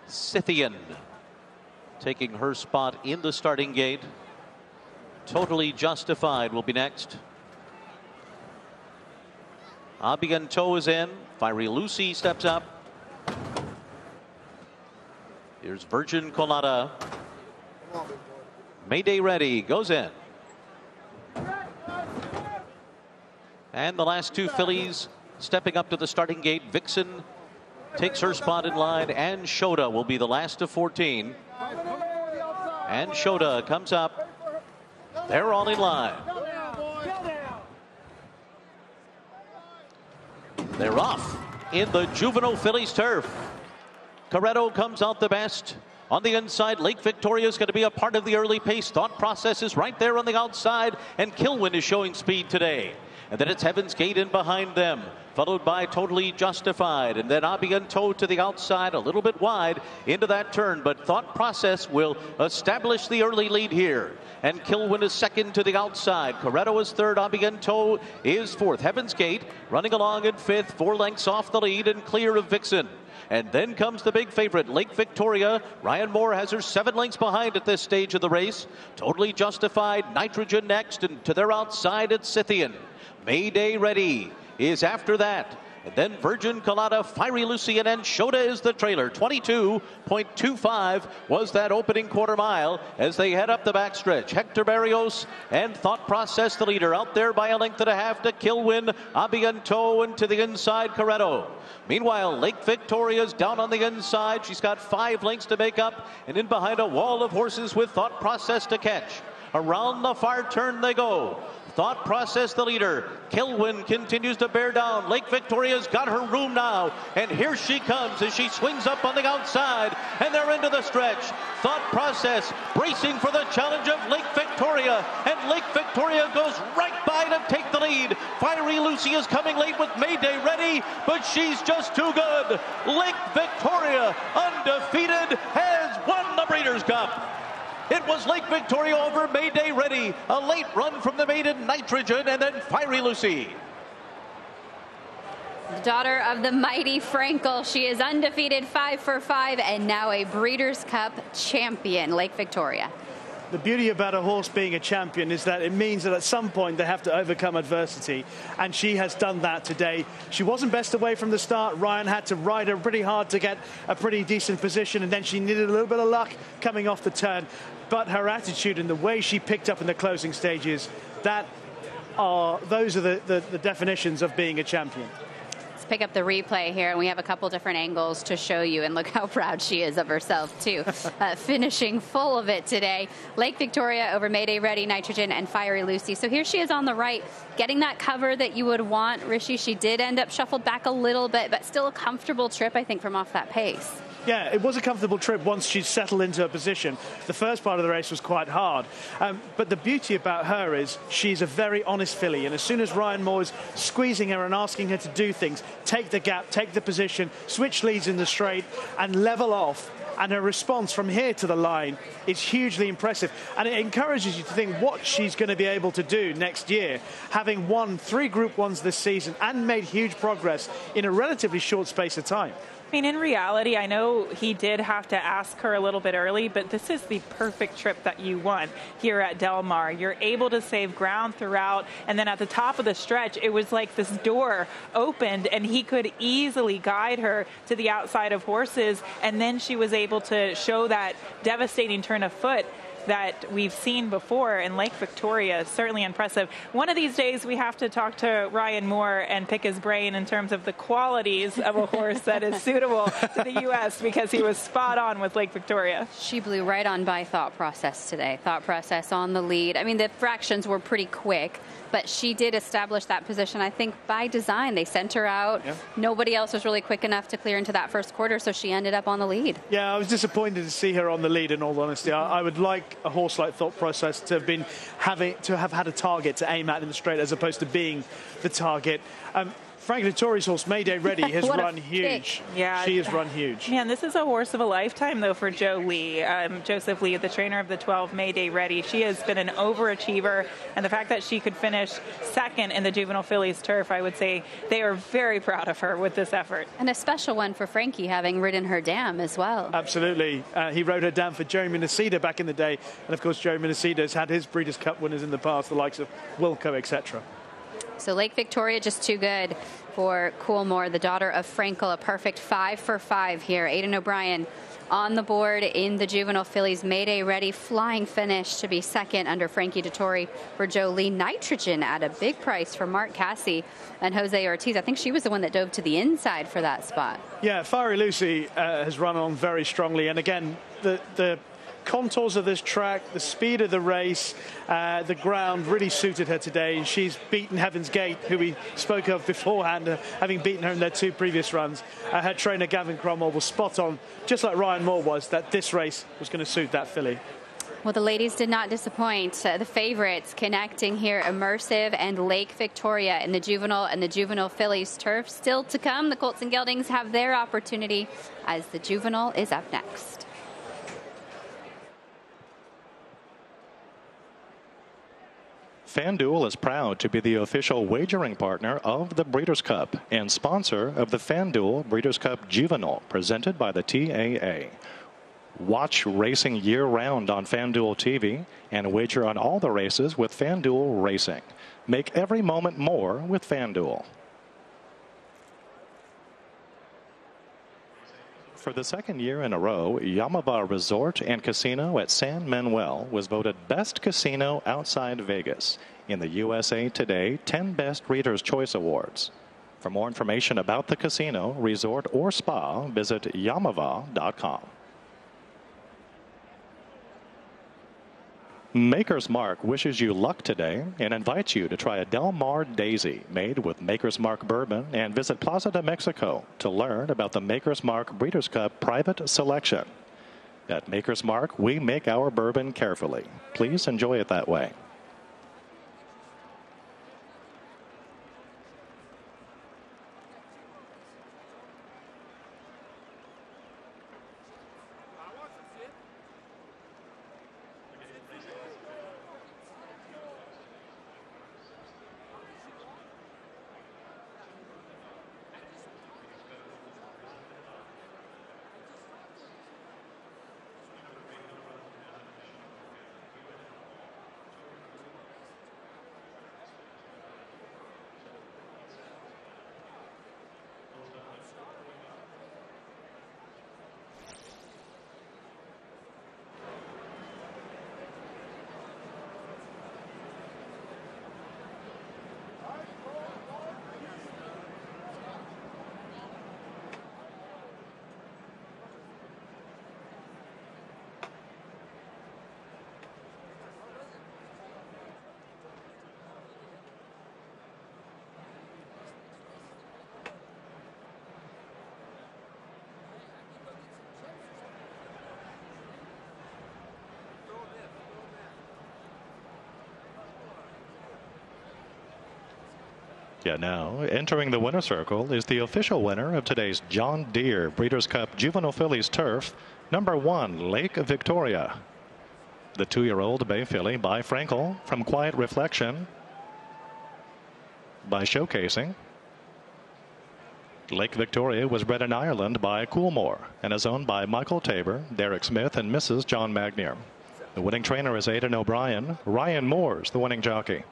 Scythian taking her spot in the starting gate. Totally Justified will be next. Abiganto is in. Fiery Lucy steps up. Here's Virgin Colada. Mayday Ready goes in. And the last two fillies stepping up to the starting gate. Vixen takes her spot in line, and Shota will be the last of 14. And Shota comes up. They're all in line. They're off in the juvenile fillies turf. Corretto comes out the best. On the inside, Lake Victoria is going to be a part of the early pace. Thought Process is right there on the outside, and Kilwin is showing speed today. And then it's Heaven's Gate in behind them, followed by Totally Justified. And then Abiganto to the outside, a little bit wide into that turn. But Thought Process will establish the early lead here. And Kilwin is second to the outside. Corretto is third. Abiganto is fourth. Heaven's Gate running along in fifth, 4 lengths off the lead and clear of Vixen. And then comes the big favorite, Lake Victoria. Ryan Moore has her 7 lengths behind at this stage of the race. Totally Justified, Nitrogen next, and to their outside it's Scythian. Mayday Ready is after that. And then Virgin Colada, Fiery Lucy, and Shota is the trailer. 22.25 was that opening quarter mile as they head up the backstretch. Hector Barrios and Thought Process the leader, out there by a length and a half to Kilwin, Abiganto, and to the inside Corretto. Meanwhile, Lake Victoria's down on the inside. She's got 5 lengths to make up, and in behind a wall of horses with Thought Process to catch. Around the far turn they go. Thought Process the leader. Kilwin continues to bear down. Lake Victoria's got her room now. And here she comes as she swings up on the outside. And they're into the stretch. Thought Process bracing for the challenge of Lake Victoria. And Lake Victoria goes right by to take the lead. Fiery Lucy is coming late with Mayday Ready, but she's just too good. Lake Victoria, undefeated, has won the Breeders' Cup. It was Lake Victoria over Mayday Ready. A late run from the maiden Nitrogen, and then Fiery Lucy. The daughter of the mighty Frankel. She is undefeated, 5 for 5, and now a Breeders' Cup champion, Lake Victoria. The beauty about a horse being a champion is that it means that at some point they have to overcome adversity, and she has done that today. She wasn't best away from the start. Ryan had to ride her pretty hard to get a pretty decent position, and then she needed a little bit of luck coming off the turn. But her attitude and the way she picked up in the closing stages, those are the definitions of being a champion. Let's pick up the replay here, and we have a couple different angles to show you, and look how proud she is of herself too. Finishing full of it today. Lake Victoria over Mayday Ready, Nitrogen, and Fiery Lucy. So here she is on the right, getting that cover that you would want. Rishi, she did end up shuffled back a little bit, but still a comfortable trip, I think, from off that pace. Yeah, it was a comfortable trip once she settled into her position. The first part of the race was quite hard. But the beauty about her is she's a very honest filly. And as soon as Ryan Moore is squeezing her and asking her to do things, take the gap, take the position, switch leads in the straight, and level off, and her response from here to the line is hugely impressive. And it encourages you to think what she's going to be able to do next year, having won 3 Group 1s this season and made huge progress in a relatively short space of time. I mean, in reality, I know he did have to ask her a little bit early, but this is the perfect trip that you want here at Del Mar. You're able to save ground throughout, and then at the top of the stretch, it was like this door opened, and he could easily guide her to the outside of horses, and then she was able to show that devastating turn of foot that we've seen before in Lake Victoria. Certainly impressive. One of these days we have to talk to Ryan Moore and pick his brain in terms of the qualities of a horse that is suitable to the U.S. because he was spot on with Lake Victoria. She blew right on by Thought Process today. Thought Process on the lead. I mean, the fractions were pretty quick, but she did establish that position, I think, by design. They sent her out. Yeah. Nobody else was really quick enough to clear into that first quarter, so she ended up on the lead. Yeah, I was disappointed to see her on the lead, in all honesty. I would like a horse like Thought Process to have had a target to aim at in the straight as opposed to being the target. Frank Dettori's horse, Mayday Ready, has What a run kick. huge. Yeah. She has run huge. Man, this is a horse of a lifetime, though, for Joe Lee. Joseph Lee, the trainer of the 12 Mayday Ready. She has been an overachiever, and the fact that she could finish second in the Juvenile Fillies Turf, I would say they are very proud of her with this effort. And a special one for Frankie, having ridden her dam as well. Absolutely. He rode her down for Jeremy Nacida back in the day. And, of course, Jeremy Nacida has had his Breeders' Cup winners in the past, the likes of Wilco, etc. So Lake Victoria just too good for Coolmore, the daughter of Frankel. A perfect 5 for 5 here. Aidan O'Brien on the board in the Juvenile Fillies Mayday Ready. Flying finish to be second under Frankie Dettori for Joe Lee. Nitrogen at a big price for Mark Cassie and Jose Ortiz. I think she was the one that dove to the inside for that spot. Yeah, Fiery Lucy has run on very strongly. And again, the contours of this track, the speed of the race, the ground really suited her today. She's beaten Heaven's Gate, who we spoke of beforehand, having beaten her in their 2 previous runs. Her trainer, Gavin Cromwell, was spot on, just like Ryan Moore was, that this race was going to suit that filly. Well, the ladies did not disappoint. The favorites connecting here, Immersive and Lake Victoria in the Juvenile and the Juvenile Fillies Turf. Still to come, the Colts and Geldings have their opportunity as the Juvenile is up next. FanDuel is proud to be the official wagering partner of the Breeders' Cup and sponsor of the FanDuel Breeders' Cup Juvenile, presented by the TAA. Watch racing year-round on FanDuel TV and wager on all the races with FanDuel Racing. Make every moment more with FanDuel. For the second year in a row, Yamava Resort and Casino at San Manuel was voted Best Casino Outside Vegas in the USA Today 10 Best Readers' Choice Awards. For more information about the casino, resort, or spa, visit yamava.com. Maker's Mark wishes you luck today and invites you to try a Del Mar Daisy made with Maker's Mark bourbon and visit Plaza de Mexico to learn about the Maker's Mark Breeders' Cup private selection. At Maker's Mark, we make our bourbon carefully. Please enjoy it that way. Yeah, now entering the winner circle is the official winner of today's John Deere Breeders' Cup Juvenile Fillies Turf, number 1, Lake Victoria. The 2-year-old bay filly by Frankel from Quiet Reflection by Showcasing. Lake Victoria was bred in Ireland by Coolmore and is owned by Michael Tabor, Derek Smith, and Mrs. John Magnier. The winning trainer is Aidan O'Brien. Ryan Moore's the winning jockey.